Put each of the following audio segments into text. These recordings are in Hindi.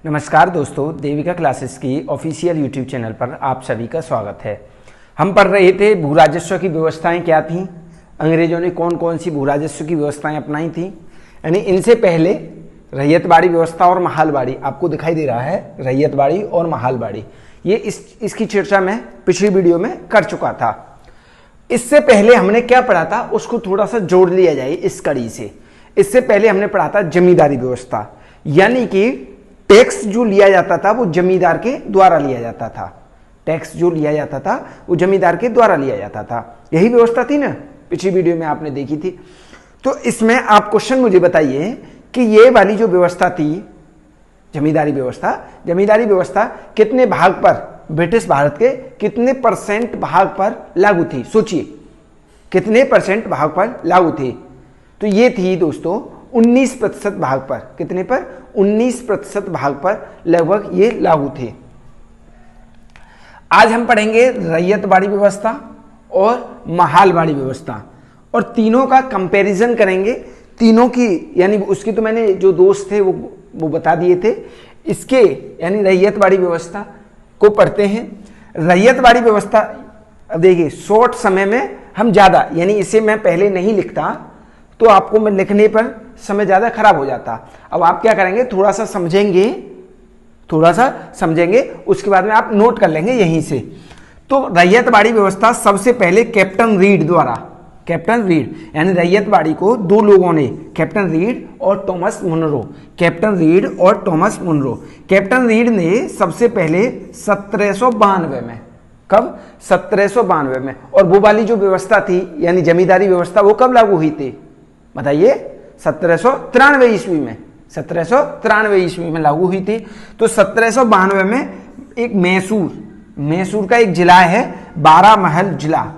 नमस्कार दोस्तों, देविका क्लासेस की ऑफिशियल यूट्यूब चैनल पर आप सभी का स्वागत है। हम पढ़ रहे थे भू राजस्व की व्यवस्थाएं क्या थीं, अंग्रेजों ने कौन कौन सी भू राजस्व की व्यवस्थाएं अपनाई थीं। यानी इनसे पहले रैयतबाड़ी व्यवस्था और महालबाड़ी, आपको दिखाई दे रहा है रैयतबाड़ी और महालबाड़ी, ये इसकी चर्चा मैं पिछली वीडियो में कर चुका था। इससे पहले हमने क्या पढ़ा था उसको थोड़ा सा जोड़ लिया जाए इस कड़ी से। इससे पहले हमने पढ़ा था जमींदारी व्यवस्था, यानी कि टैक्स जो लिया जाता था वो जमींदार के द्वारा लिया जाता था। टैक्स जो लिया जाता था वो जमींदार के द्वारा लिया जाता था। यही व्यवस्था थी ना, पिछली वीडियो में आपने देखी थी। तो इसमें आप क्वेश्चन मुझे बताइए कि ये वाली जो व्यवस्था थी जमींदारी व्यवस्था कितने भाग पर, ब्रिटिश भारत के कितने परसेंट भाग पर लागू थी? सोचिए कितने परसेंट भाग पर लागू थी। तो ये थी दोस्तों 19% भाग पर। कितने पर? 19% भाग पर लगभग ये लागू थे। आज हम पढ़ेंगे रैयतबाड़ी व्यवस्था और महालबाड़ी व्यवस्था और तीनों का कंपैरिजन करेंगे। तीनों की यानी उसकी तो मैंने जो दोस्त थे वो बता दिए थे। इसके यानी रैयतबाड़ी व्यवस्था को पढ़ते हैं। रैयतबाड़ी व्यवस्था देखिए शॉर्ट समय में हम ज़्यादा, यानी इसे मैं पहले नहीं लिखता तो आपको मैं लिखने पर समय ज़्यादा खराब हो जाता। अब आप क्या करेंगे, थोड़ा सा समझेंगे, उसके बाद में आप नोट कर लेंगे यहीं से। तो रैयतबाड़ी व्यवस्था सबसे पहले कैप्टन रीड द्वारा, कैप्टन रीड यानी रैयतबाड़ी को दो लोगों ने, कैप्टन रीड और टॉमस मुनरो, कैप्टन रीड ने सबसे पहले 1792 में, कब? 1792 में। और वो वाली जो व्यवस्था थी यानी जमींदारी व्यवस्था वो कब लागू हुई थी बताइए? 1793 ईस्वी में, 1793 ईस्वी में लागू हुई थी। तो 1792 में एक मैसूर का एक जिला है, 12 महल जिला,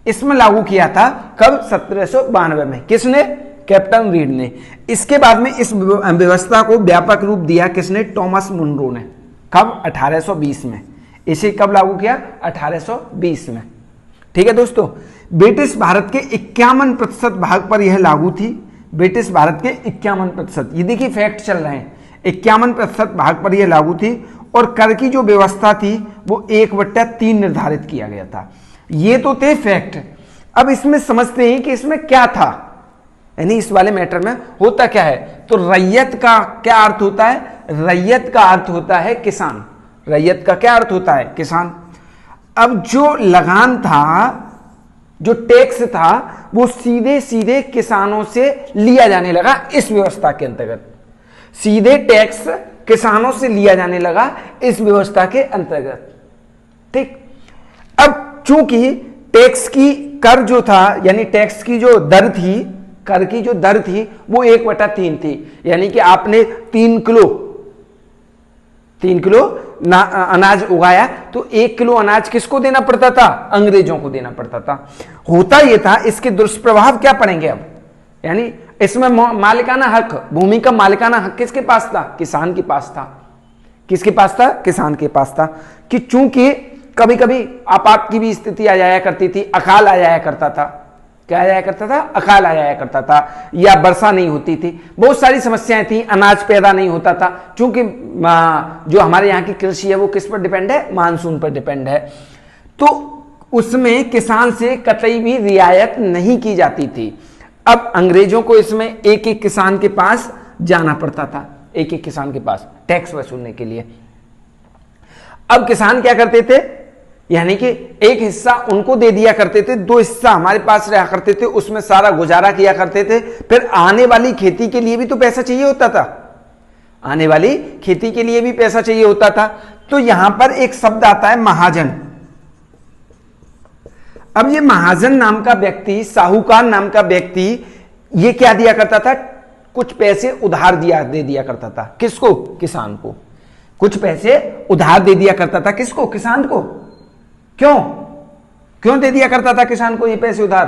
इसमें लागू किया था। कब? 1792 में। किसने? कैप्टन रीड ने। इसके बाद में इस व्यवस्था को व्यापक रूप दिया किसने? टॉमस मुनरो ने। कब? 1820 में। इसे कब लागू किया? 1820 में। ठीक है दोस्तों, ब्रिटिश भारत के 51% भाग पर यह लागू थी। ब्रिटिश भारत के 51%, ये देखिए फैक्ट चल रहे हैं, 51% भाग पर यह लागू थी। और कर की जो व्यवस्था थी वो 1/3 निर्धारित किया गया था। ये तो थे फैक्ट। अब इसमें समझते हैं कि इसमें क्या था, यानी इस वाले मैटर में होता क्या है। तो रैयत का क्या अर्थ होता है? रैयत का अर्थ होता है किसान। रैयत का क्या अर्थ होता है? किसान। अब जो लगान था, जो टैक्स था, वो सीधे सीधे किसानों से लिया जाने लगा। इस व्यवस्था के अंतर्गत सीधे टैक्स किसानों से लिया जाने लगा इस व्यवस्था के अंतर्गत। ठीक। अब चूंकि टैक्स की कर जो था यानी टैक्स की जो दर थी, कर की जो दर थी वो 1/3 थी। यानी कि आपने 3 किलो अनाज उगाया तो 1 किलो अनाज किसको देना पड़ता था? अंग्रेजों को देना पड़ता था। होता यह था, इसके दुष्प्रभाव क्या पड़ेंगे अब, यानी इसमें मालिकाना हक, भूमि का मालिकाना हक किसके पास था? किसान के पास था। किसके पास था? किसान के पास था। कि चूंकि कभी कभी आपात की भी स्थिति आ जाया करती थी, अकाल आ जाया करता था। क्या आ जाया करता था? अकाल आ जाया करता था, या वर्षा नहीं होती थी, बहुत सारी समस्याएं थी, अनाज पैदा नहीं होता था। क्योंकि जो हमारे यहाँ की कृषि है वो किस पर डिपेंड है? मानसून पर डिपेंड है। तो उसमें किसान से कतई भी रियायत नहीं की जाती थी। अब अंग्रेजों को इसमें एक एक किसान के पास जाना पड़ता था, एक एक किसान के पास टैक्स वसूलने के लिए। अब किसान क्या करते थे, यानी कि एक हिस्सा उनको दे दिया करते थे, 2 हिस्सा हमारे पास रहा करते थे, उसमें सारा गुजारा किया करते थे। फिर आने वाली खेती के लिए भी तो पैसा चाहिए होता था, आने वाली खेती के लिए भी पैसा चाहिए होता था। तो यहां पर एक शब्द आता है महाजन। अब ये महाजन नाम का व्यक्ति, साहूकार नाम का व्यक्ति, ये क्या दिया करता था? कुछ पैसे उधार दे दिया करता था। किसको? किसान को। कुछ पैसे उधार दे दिया करता था। किसको? किसान को। क्यों दे दिया करता था किसान को ये पैसे उधार?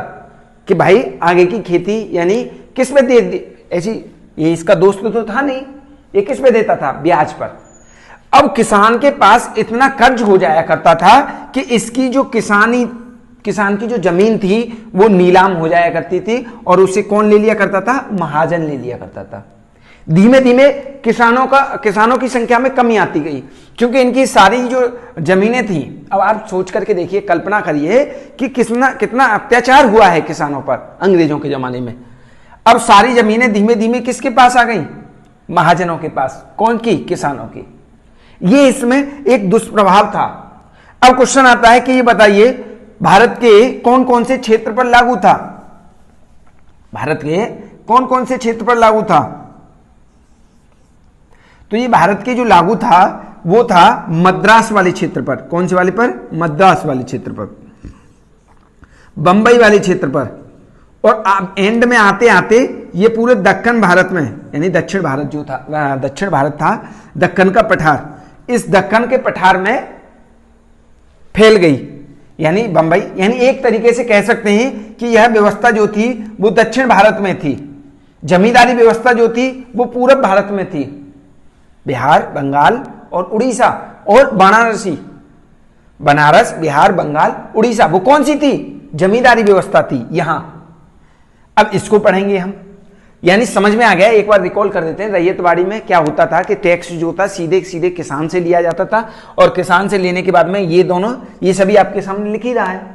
कि भाई आगे की खेती, यानी किस पे दे ऐसी, ये इसका दोस्त तो था नहीं, ये किस पे देता था? ब्याज पर। अब किसान के पास इतना कर्ज हो जाया करता था कि इसकी जो किसान की जो जमीन थी वो नीलाम हो जाया करती थी, और उसे कौन ले लिया करता था? महाजन ले लिया करता था। धीमे धीमे किसानों की संख्या में कमी आती गई, क्योंकि इनकी सारी जो जमीनें थी। अब आप सोच करके देखिए, कल्पना करिए कि कितना अत्याचार हुआ है किसानों पर अंग्रेजों के जमाने में। अब सारी जमीनें धीमे धीमे किसके पास आ गई? महाजनों के पास। कौन की? किसानों की। ये इसमें एक दुष्प्रभाव था। अब क्वेश्चन आता है कि ये बताइए भारत के कौन कौन से क्षेत्र पर लागू था? भारत के कौन कौन से क्षेत्र पर लागू था? तो ये भारत के जो लागू था वो था मद्रास वाले क्षेत्र पर। कौन से वाले पर? मद्रास वाले क्षेत्र पर, बंबई वाले क्षेत्र पर, और एंड में आते आते ये पूरे दक्कन भारत में, यानी दक्षिण भारत जो था, दक्षिण भारत था, दक्कन का पठार, इस दक्कन के पठार में फैल गई, यानी बंबई। यानी एक तरीके से कह सकते हैं कि यह व्यवस्था जो थी वो दक्षिण भारत में थी। जमींदारी व्यवस्था जो थी वो पूरब भारत में थी, बिहार, बंगाल और उड़ीसा और वाराणसी। बनारस, बिहार, बंगाल, उड़ीसा, वो कौन सी थी? जमींदारी व्यवस्था थी यहां। अब इसको पढ़ेंगे हम, यानी समझ में आ गया। एक बार रिकॉल कर देते हैं। रैयतवाड़ी में क्या होता था कि टैक्स जो था सीधे सीधे किसान से लिया जाता था, और किसान से लेने के बाद में ये सभी आपके सामने लिख ही रहा है।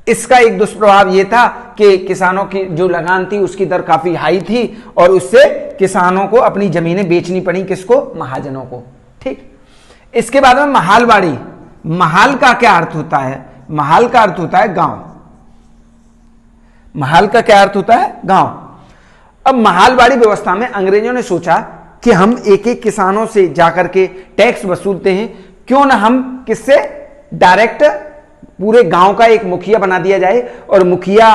इसका एक दुष्प्रभाव ये था कि किसानों की जो लगान थी उसकी दर काफी हाई थी, और उससे किसानों को अपनी जमीनें बेचनी पड़ी। किसको? महाजनों को। ठीक। इसके बाद में महालवाड़ी। महाल का क्या अर्थ होता है? महाल का अर्थ होता है गांव। महाल का क्या अर्थ होता है? गांव। अब महालवाड़ी व्यवस्था में अंग्रेजों ने सोचा कि हम एक एक किसानों से जाकर के टैक्स वसूलते हैं, क्यों ना हम किससे डायरेक्ट पूरे गांव का एक मुखिया बना दिया जाए। और मुखिया,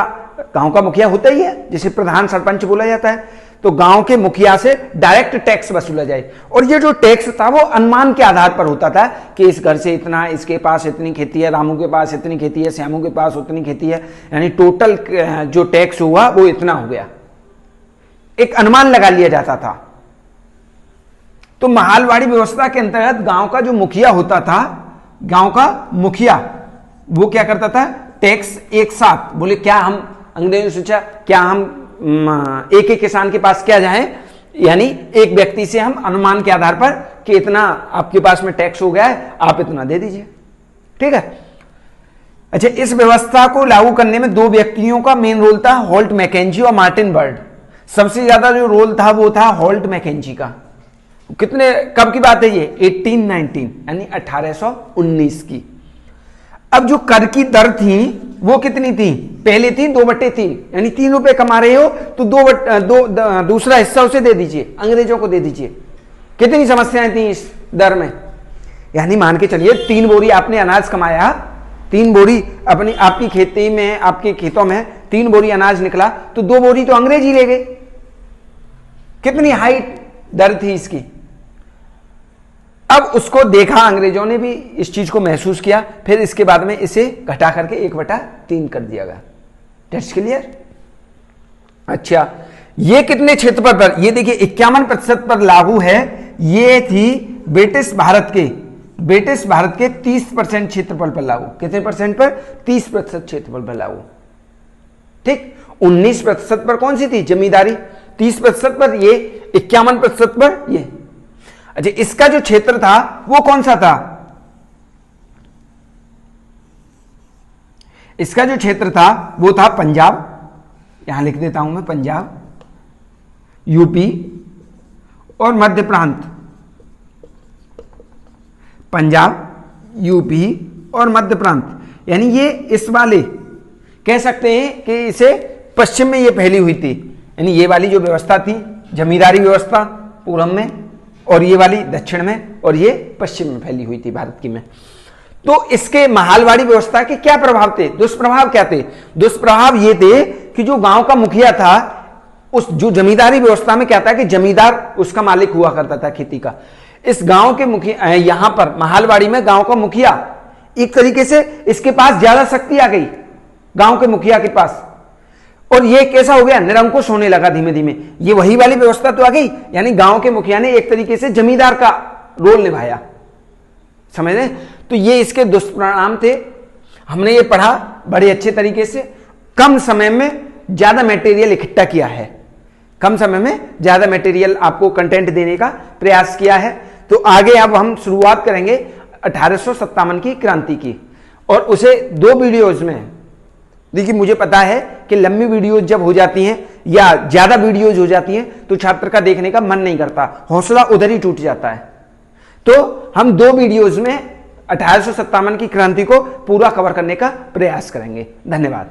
गांव का मुखिया होता ही है, जिसे प्रधान सरपंच बोला जाता है। तो गांव के मुखिया से डायरेक्ट टैक्स वसूला जाए। और ये जो टैक्स था वो अनुमान के आधार पर होता था कि इस घर से इतना, इसके पास इतनी खेती है, रामू के पास इतनी खेती है, श्यामू के पास उतनी खेती है, यानी टोटल जो टैक्स हुआ वो इतना हो गया। एक अनुमान लगा लिया जाता था। तो महालवाड़ी व्यवस्था के अंतर्गत गांव का जो मुखिया होता था, गांव का मुखिया, वो क्या करता था? टैक्स एक साथ बोले, क्या हम, अंग्रेजों ने सोचा क्या हम एक एक किसान के पास क्या जाएं, यानी एक व्यक्ति से हम अनुमान के आधार पर कि इतना आपके पास में टैक्स हो गया है, आप इतना दे दीजिए। ठीक है। अच्छा, इस व्यवस्था को लागू करने में दो व्यक्तियों का मेन रोल था, होल्ट मैकेंजी और मार्टिन बर्ड। सबसे ज्यादा जो रोल था वो था होल्ट मैकेंजी का। कितने, कब की बात है ये? 1819, यानी 1819 की। अब जो कर की दर थी वो कितनी थी? पहले थी 2/3, यानी 3 रुपए कमा रहे हो तो दूसरा हिस्सा उसे दे दीजिए, अंग्रेजों को दे दीजिए। कितनी समस्याएं थी इस दर में? यानी मान के चलिए 3 बोरी आपने अनाज कमाया, 3 बोरी आपकी खेती में, आपके खेतों में 3 बोरी अनाज निकला, तो 2 बोरी तो अंग्रेज ही ले गए। कितनी हाई दर थी इसकी। अब उसको देखा, अंग्रेजों ने भी इस चीज को महसूस किया, फिर इसके बाद में इसे घटा करके 1/3 कर दिया गया। That's clear. अच्छा, ये कितने क्षेत्रफल पर? ये देखिए 51% पर लागू है। ये थी ब्रिटिश भारत के 30% क्षेत्रफल पर लागू। कितने परसेंट पर? 30% क्षेत्रफल पर लागू। ठीक। 19% पर कौन सी थी? जमींदारी। 30% पर ये, 51% पर ये। अच्छा, इसका जो क्षेत्र था वो कौन सा था? इसका जो क्षेत्र था वो था पंजाब, यहां लिख देता हूं मैं, पंजाब, यूपी और मध्य प्रांत। पंजाब, यूपी और मध्य प्रांत, यानी ये इस वाले कह सकते हैं कि इसे पश्चिम में ये फैली हुई थी। यानी ये वाली जो व्यवस्था थी जमींदारी व्यवस्था पूरब में, और ये वाली दक्षिण में, और ये पश्चिम में फैली हुई थी भारत की में। तो इसके महालवाड़ी व्यवस्था के क्या प्रभाव थे? दुष्प्रभाव क्या थे? दुष्प्रभाव ये थे कि जो गांव का मुखिया था, उस जो जमींदारी व्यवस्था में क्या था कि जमींदार उसका मालिक हुआ करता था खेती का। इस गांव के मुखिया, यहां पर महालवाड़ी में गांव का मुखिया, एक तरीके से इसके पास ज्यादा शक्ति आ गई गांव के मुखिया के पास, और ये कैसा हो गया? निरंकुश होने लगा धीमे धीमे। ये वही वाली व्यवस्था तो आ गई, यानी गांव के मुखिया ने एक तरीके से जमींदार का रोल निभाया। समझ रहे? तो ये इसके दुष्परिणाम थे। हमने ये पढ़ा बड़े अच्छे तरीके से, कम समय में ज्यादा मटेरियल इकट्ठा किया है। कम समय में ज्यादा मटेरियल आपको कंटेंट देने का प्रयास किया है। तो आगे अब हम शुरुआत करेंगे 1857 की क्रांति की, और उसे 2 वीडियोज में। देखिए मुझे पता है कि लंबी वीडियोज जब हो जाती हैं या ज्यादा वीडियोज हो जाती हैं तो छात्र का देखने का मन नहीं करता, हौसला उधर ही टूट जाता है। तो हम 2 वीडियोज में 1857 की क्रांति को पूरा कवर करने का प्रयास करेंगे। धन्यवाद।